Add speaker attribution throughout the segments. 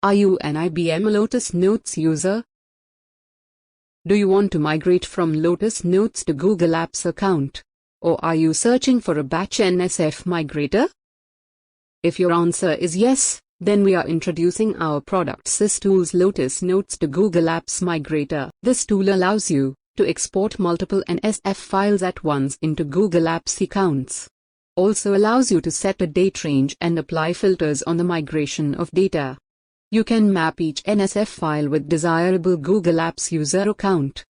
Speaker 1: Are you an IBM Lotus Notes user? Do you want to migrate from Lotus Notes to Google Apps account? Or are you searching for a batch NSF migrator? If your answer is yes, then we are introducing our product SysTools Lotus Notes to Google Apps Migrator. This tool allows you to export multiple NSF files at once into Google Apps accounts. Also allows you to set a date range and apply filters on the migration of data. You can map each NSF file with desirable Google Apps user account.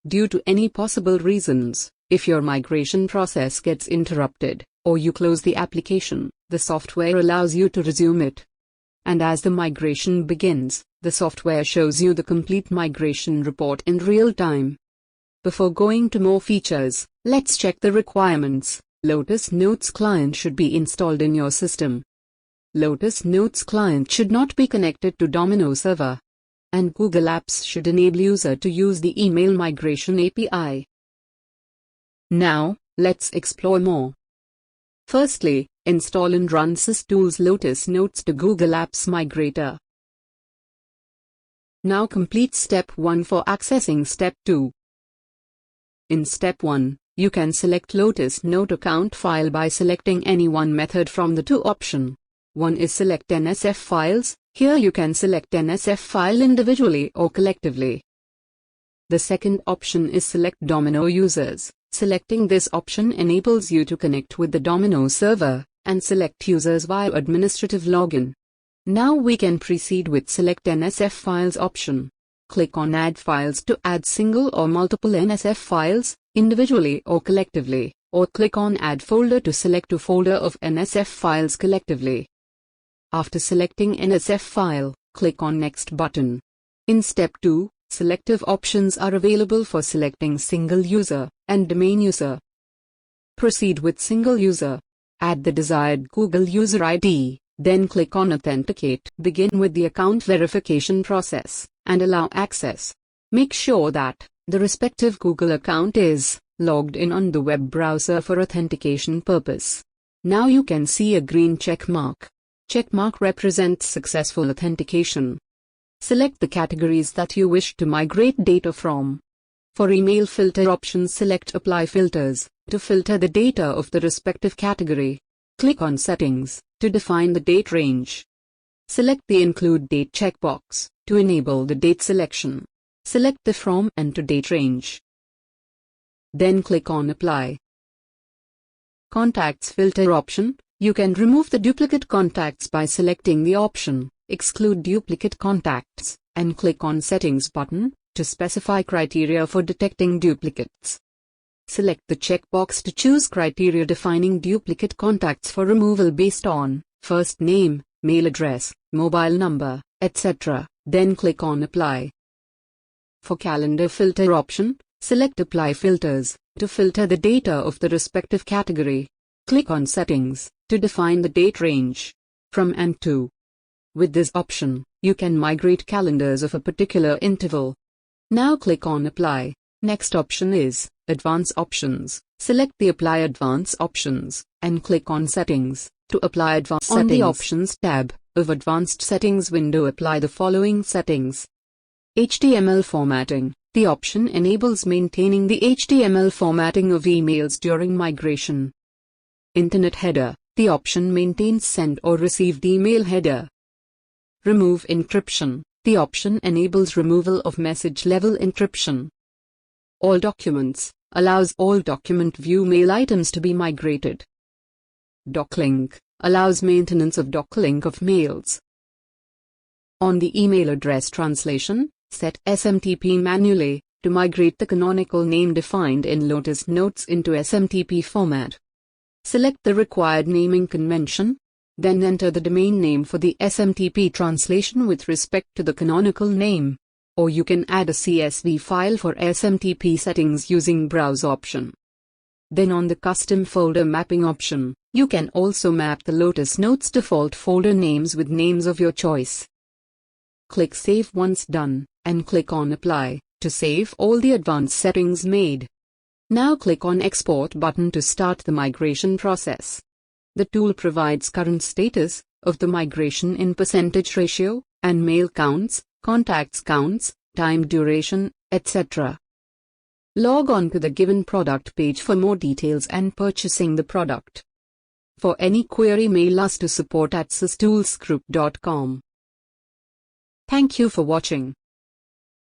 Speaker 1: Due to any possible reasons, if your migration process gets interrupted, or you close the application, the software allows you to resume it. And as the migration begins, the software shows you the complete migration report in real time. Before going to more features, let's check the requirements. Lotus Notes client should be installed in your system. Lotus Notes client should not be connected to Domino server. And Google Apps should enable user to use the email migration API. Now, let's explore more. Firstly, install and run SysTools Lotus Notes to Google Apps Migrator. Now complete step 1 for accessing step 2. In step 1, you can select Lotus Note account file by selecting any one method from the two options. One is select NSF files. Here you can select NSF file individually or collectively. The second option is select Domino users. Selecting this option enables you to connect with the Domino server and select users via administrative login. Now we can proceed with select NSF files option. Click on add files to add single or multiple NSF files, individually or collectively, or click on add folder to select a folder of NSF files collectively. After selecting NSF file, click on Next button. In step 2, selective options are available for selecting single user and domain user. Proceed with single user. Add the desired Google user ID, then click on Authenticate. Begin with the account verification process and allow access. Make sure that the respective Google account is logged in on the web browser for authentication purpose. Now you can see a green check mark. Check mark represents successful authentication. Select the categories that you wish to migrate data from. For email filter options, select Apply Filters to filter the data of the respective category. Click on Settings to define the date range. Select the Include Date checkbox to enable the date selection. Select the From and to Date range. Then click on Apply. Contacts filter option. You can remove the duplicate contacts by selecting the option Exclude Duplicate Contacts and click on Settings button to specify criteria for detecting duplicates. Select the checkbox to choose criteria defining duplicate contacts for removal based on first name, mail address, mobile number, etc. Then click on Apply. For calendar filter option, select Apply Filters to filter the data of the respective category. Click on Settings to define the date range from and to. With this option, you can migrate calendars of a particular interval. Now click on Apply. Next option is Advanced Options. Select the Apply Advanced Options and click on Settings to apply advanced settings. On the Options tab of Advanced Settings window, apply the following settings. HTML formatting. The option enables maintaining the HTML formatting of emails during migration. Internet header. The option maintains sent or received email header. Remove encryption. The option enables removal of message level encryption. All documents. Allows all document view mail items to be migrated. Docklink. Allows maintenance of docklink of mails. On the email address translation, set SMTP manually to migrate the canonical name defined in Lotus Notes into SMTP format. Select the required naming convention, then enter the domain name for the SMTP translation with respect to the canonical name. Or you can add a CSV file for SMTP settings using Browse option. Then on the Custom Folder Mapping option, you can also map the Lotus Notes default folder names with names of your choice. Click Save once done, and click on Apply to save all the advanced settings made. Now click on Export button to start the migration process. The tool provides current status of the migration in percentage ratio, and mail counts, contacts counts, time duration, etc. Log on to the given product page for more details and purchasing the product. For any query, mail us to support@systoolsgroup.com. Thank you for watching.